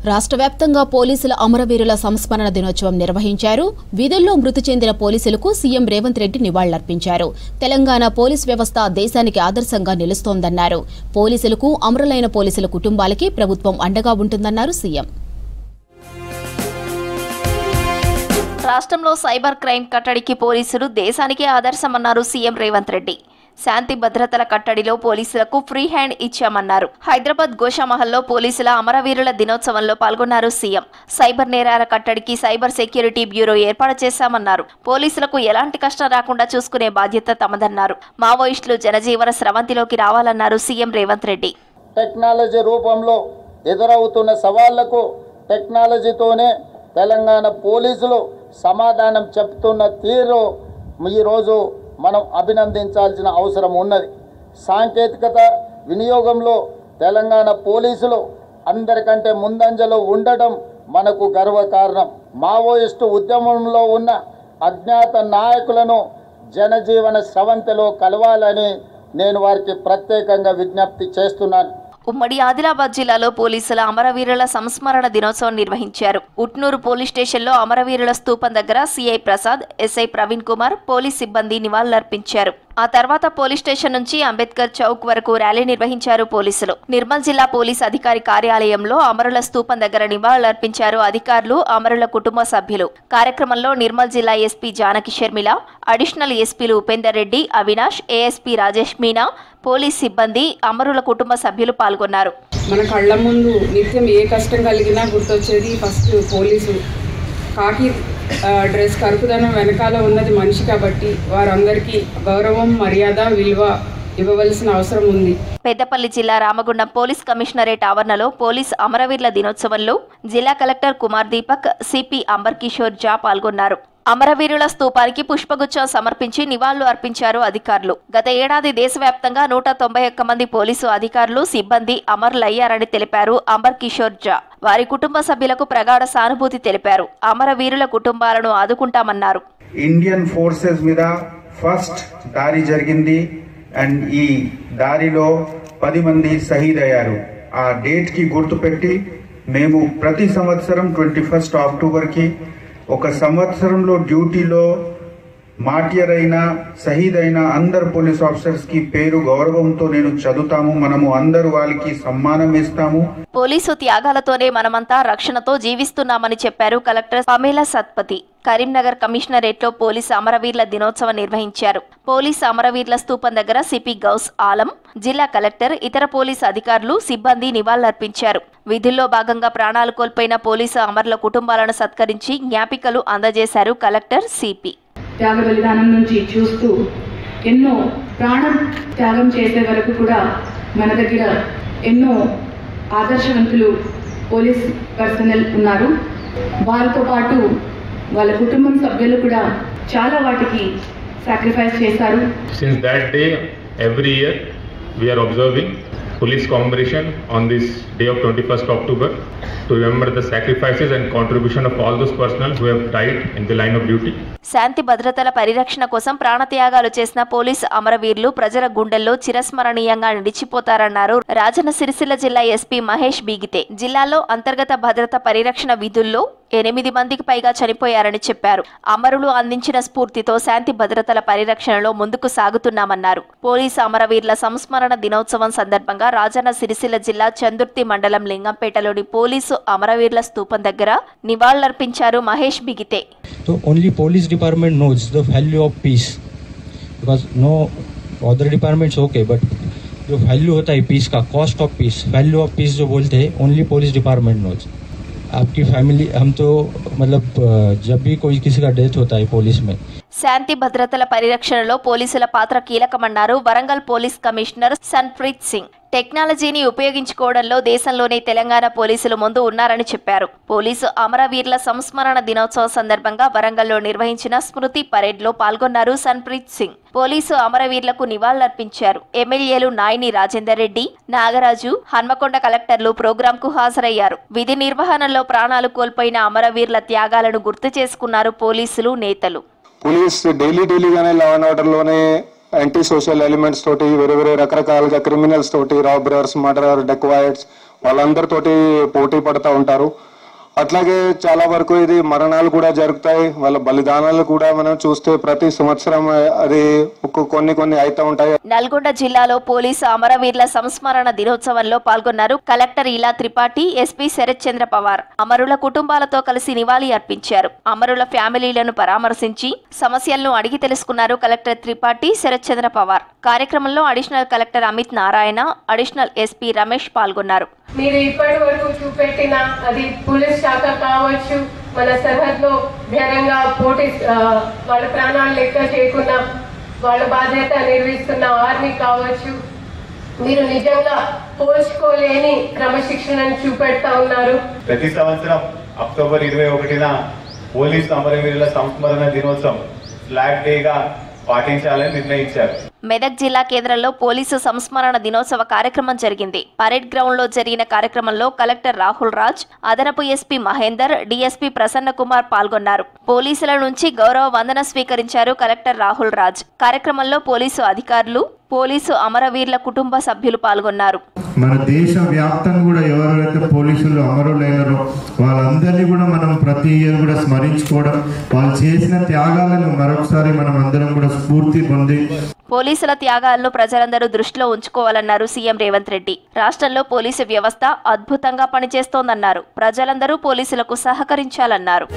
రాష్ట్ర వ్యాప్తంగా పోలీసుల అమరవీరుల సంస్మరణ దినోత్సవం నిర్వహించారు. విధుల్లో మృతి చెందిన పోలీసులకు సీఎం రేవంత్ రెడ్డి నివాళులర్పించారు. తెలంగాణ పోలీస్ వ్యవస్థ దేశానికి ఆదర్శంగా నిలుస్తోందన్నారు. పోలీసులకు, అమరులైన పోలీసుల కుటుంబాలకి ప్రభుత్వం అండగా ఉంటుందన్నారు సీఎం. రాష్ట్రంలో సైబర్ క్రైమ్ కట్టడికి పోలీసులు దేశానికి ఆదర్శమన్నారు సీఎం రేవంత్ రెడ్డి. శాంతి భద్రతల కట్టడిలో పోలీసులకు ఫ్రీ హ్యాండ్ ఇచ్చామన్నారు. హైదరాబాద్ గోషామహల్లో పోలీసుల అమరవీరుల దినోత్సవంలో పాల్గొన్నారు సీఎం. సైబర్ నేరాల కట్టడికి సైబర్ సెక్యూరిటీ బ్యూరో ఏర్పాటు చేశామన్నారు. పోలీసులకు ఎలాంటి కష్టం రాకుండా చూసుకునే బాధ్యత తమదన్నారు. మావోయిస్టులు జనజీవన స్రవంతిలోకి రావాలన్నారు సీఎం రేవంత్ రెడ్డి. టెక్నాలజీ రూపంలో ఎదురవుతున్న సవాళ్లకు టెక్నాలజీతోనే తెలంగాణ పోలీసులు సమాధానం చెప్తున్న తీరు ఈరోజు మనం అభినందించాల్సిన అవసరం ఉన్నది. సాంకేతికత వినియోగంలో తెలంగాణ పోలీసులు అందరికంటే ముందంజలో ఉండడం మనకు గర్వకారణం. మావోయిస్టు ఉద్యమంలో ఉన్న అజ్ఞాత నాయకులను జనజీవన స్రవంతిలో కలవాలని నేను వారికి ప్రత్యేకంగా విజ్ఞప్తి చేస్తున్నాను. ఉమ్మడి ఆదిలాబాద్ జిల్లాలో పోలీసుల అమరవీరుల సంస్మరణ దినోత్సవం నిర్వహించారు. ఉట్నూరు పోలీస్ స్టేషన్లో అమరవీరుల స్తూపం దగ్గర CI Prasad, SI Praveen Kumar police సిబ్బంది నివాళులర్పించారు. ఆ తర్వాత పోలీస్ స్టేషన్ నుంచి అంబేద్కర్ చౌక్ వరకు ర్యాలీ నిర్వహించారు పోలీసులు. నిర్మల్ జిల్లా పోలీస్ అధికారి కార్యాలయంలో అమరుల స్తూపం దగ్గర నివాళులర్పించారు అధికారులు, అమరుల కుటుంబ సభ్యులు. కార్యక్రమంలో నిర్మల్ జిల్లా ఎస్పీ జానకి షర్మిల, అడిషనల్ ఎస్పీలు ఉపేందర్ రెడ్డి, అవినాష్, ఏఎస్పీ రాజేష్ మీనా, పోలీస్ సిబ్బంది, అమరుల కుటుంబ సభ్యులు పాల్గొన్నారు. మన కళ్ళ ముందు నిత్యం ఏ కష్టం కలిగినా గుర్తొచ్చేది ఫస్ట్ పోలీసు. కాకి డ్రెస్ కరుపుదనం వెనకాల ఉన్నది మనిషి కాబట్టి వారందరికీ గౌరవం, మర్యాద, విలువ ఇవ్వవలసిన అవసరం ఉంది. పెద్దపల్లి జిల్లా రామగుండం పోలీస్ కమిషనరేట్ ఆవరణలో పోలీస్ అమరవీరుల దినోత్సవంలో జిల్లా కలెక్టర్ కుమార్ దీపక్, సిపి అంబర్ కిషోర్ జా పాల్గొన్నారు. అమరవీరుల స్తూపానికి పుష్పగుచ్చం సమర్పించి నివాళులు అర్పించారు అధికారులు. గత ఏడాది దేశవ్యాప్తంగా 191 మంది పోలీసు అధికారులు, సిబ్బంది అమరులయ్యారని తెలిపారు అంబర్ కిషోర్ జా. వారి కుటుంబ సభ్యులకు ప్రగాఢ సానుభూతి తెలిపారు. అమరవీరుల కుటుంబాలను ఆదుకుంటామన్నారు. ఇండియన్ ఫోర్సెస్ మీద ఫస్ట్ దాడి జరిగింది అండ్ ఈ దాడిలో 10 మంది షహీద్ అయ్యారు. ఆ డేట్ కి గుర్తుపెట్టి మేము ప్రతి సంవత్సరం 21 అక్టోబర్కి ఒక సంవత్సరంలో డ్యూటీలో మార్టియర్ అయిన, షహీద్ అయిన అందరు పోలీస్ ఆఫీసర్స్ కి పేరు గౌరవంతో నేను చదువుతాము. మనము అందరూ వాళ్ళకి సమ్మానం ఇస్తాము. పోలీసు త్యాగాలతోనే మనమంతా రక్షణతో జీవిస్తున్నామని చెప్పారు కలెక్టర్ పమేలా సత్పతి. కరీంనగర్ కమిషనరేట్లో పోలీసు అమరవీరుల దినోత్సవం నిర్వహించారు. పోలీసు అమరవీరుల స్తూపం దగ్గర సిపి గౌస్ ఆలం, జిల్లా కలెక్టర్, ఇతర పోలీసు అధికారులు, సిబ్బంది నివాళులర్పించారు. విధుల్లో భాగంగా ప్రాణాలు కోల్పోయిన పోలీసు అమరుల కుటుంబాలను సత్కరించి జ్ఞాపికలు అందజేశారు కలెక్టర్, సిపి. త్యాగ బలిదానం నుంచి చూస్తూ ఎన్నో ప్రాణం త్యాగం చేసే వరకు కూడా మన దగ్గర ఎన్నో ఆదర్శవంతులు పోలీస్ పర్సనల్ ఉన్నారు. వారితో పాటు వాళ్ళ కుటుంబం సభ్యులు కూడా చాలా వాటికి సాక్రిఫైస్ చేశారు. Since that day, every year we are observing police commemoration on this day of 21st October to remember the sacrifices and contribution of all those personnel who have died in the line of duty. శాంతి భద్రతల పరిరక్షణ కోసం ప్రాణత్యాగాలు చేసిన police అమరవీరులు ప్రజల గుండెల్లో చిరస్మరణీయంగా నిలిచిపోతారన్నారు రాజన్న సిరిసిల్ల జిల్లా SP Mahesh బీగితే. జిల్లాలో అంతర్గత భద్రత పరిరక్షణ విధుల్లో 8 మందికి పైగా చనిపోయారని చెప్పారు. అమరులు అందించిన స్ఫూర్తితో శాంతి భద్రతల పరిరక్షణలో ముందుకు సాగుతున్నామన్నారు. పోలీసు అమరవీరుల సంస్మరణ దినోత్సవం సందర్భంగా రాజన్న సిరిసిల్ల జిల్లా చందుర్తి మండలం లింగంపేటలోని పోలీసు అమరవీరుల స్తూపం దగ్గర నివాళులర్పించారు Mahesh బిగితే. So only police department knows the value of peace, because no other departments okay, but जो value होता है peace का, cost of peace, value of peace जो बोलते हैं, only police department knows. आपकी फैमिली, हम तो मतलब जब भी कोई किसी का डेथ होता है पुलिस में, శాంతి భద్రతల పరిరక్షణలో పోలీసుల పాత్ర కీలకమన్నారు వరంగల్ పోలీస్ కమిషనర్ సన్ప్రీత్ సింగ్. టెక్నాలజీని ఉపయోగించుకోవడంలో దేశంలోనే తెలంగాణ పోలీసులు ముందు ఉన్నారని చెప్పారు. పోలీసు అమరవీరుల సంస్మరణ దినోత్సవం సందర్భంగా వరంగల్లో నిర్వహించిన స్మృతి పరేడ్లో పాల్గొన్నారు సన్ప్రీత్ సింగ్. పోలీసు అమరవీరులకు నివాళులర్పించారు. ఎమ్మెల్యేలు నాయని రాజేందర్ రెడ్డి, నాగరాజు, హన్మకొండ కలెక్టర్లు ప్రోగ్రాంకు హాజరయ్యారు. విధి నిర్వహణలో ప్రాణాలు కోల్పోయిన అమరవీరుల త్యాగాలను గుర్తు చేసుకున్నారు పోలీసులు, నేతలు. పోలీస్ డైలీగానే లా అండ్ ఆర్డర్లోనే యాంటీ సోషల్ ఎలిమెంట్స్ తోటి వేరే రకరకాలుగా క్రిమినల్స్ తోటి, రాబరర్స్, మర్డరర్, డెక్వాయిట్స్ వాళ్ళందరితోటి పోటీ పడుతూ ఉంటారు. అట్లాగే చాలా వరకు ఇది మరణాలు కూడా జరుగుతాయి, వాళ్ళ బలిదానాలు కూడా మనం చూస్తే ప్రతి సంవత్సరం అది కొన్ని అవుతూ ఉంటాయి. నల్గొండ జిల్లాలో పోలీసు అమరవీరుల సంస్మరణ దినోత్సవంలో పాల్గొన్నారు కలెక్టర్ ఇలా త్రిపాఠి, ఎస్పీ శరత్ చంద్ర పవార్. అమరుల కుటుంబాలతో కలిసి నివాళి అర్పించారు. అమరుల ఫ్యామిలీలను పరామర్శించి సమస్యలను అడిగి తెలుసుకున్నారు కలెక్టర్ త్రిపాఠి, శరత్ చంద్ర పవార్. కార్యక్రమంలో additional collector Amit Narayana, additional SP Ramesh పాల్గొన్నారు. మీరు ఇప్పటి వరకు చూపెట్టిన అది పోలీస్ శాఖ కావచ్చు, మన సరిహద్దులో ఘనంగా పోటీ వాళ్ళ ప్రాణాలు లెక్క చేయకుండా వాళ్ళ బాధ్యత నిర్వహిస్తున్న ఆర్మీ కావచ్చు, మీరు నిజంగా పోల్చుకోలేని క్రమశిక్షణను చూపెడతా ఉన్నారు. ప్రతి సంవత్సరం అక్టోబర్ 21న పోలీసు అమరవీరుల సంస్మరణ దినోత్సవం ఫ్లాగ్ డేగా పాటించాలని నిర్ణయించారు. మెదక్ జిల్లా కేంద్రంలో పోలీసు సంస్మరణ దినోత్సవ కార్యక్రమం జరిగింది. పరేడ్ గ్రౌండ్ లో జరిగిన కార్యక్రమంలో కలెక్టర్ రాహుల్ రాజ్, అదనపు ఎస్పీ మహేందర్, డీఎస్పీ ప్రసన్న కుమార్ పాల్గొన్నారు. పోలీసుల నుంచి గౌరవ వందన స్వీకరించారు కలెక్టర్ రాహుల్ రాజ్. కార్యక్రమంలో పోలీసు అధికారులు, పోలీసు అమరవీరుల కుటుంబ సభ్యులు పాల్గొన్నారు. మన దేశ వ్యాప్తంగా కూడా ఎవరైతే పోలీసులు అమరులైనారో వాళ్ళందరినీ కూడా మనం ప్రతి ఇయర్ కూడా స్మరించుకోవడం, వాళ్ళు చేసిన త్యాగాలను మరొకసారి మనం అందరం కూడా స్ఫూర్తి పొంది పోలీసుల త్యాగాలను ప్రజలందరూ దృష్టిలో ఉంచుకోవాలన్నారు సీఎం రేవంత్ రెడ్డి. రాష్ట్రంలో పోలీసు వ్యవస్థ అద్భుతంగా పనిచేస్తోందన్నారు. ప్రజలందరూ పోలీసులకు సహకరించాలన్నారు.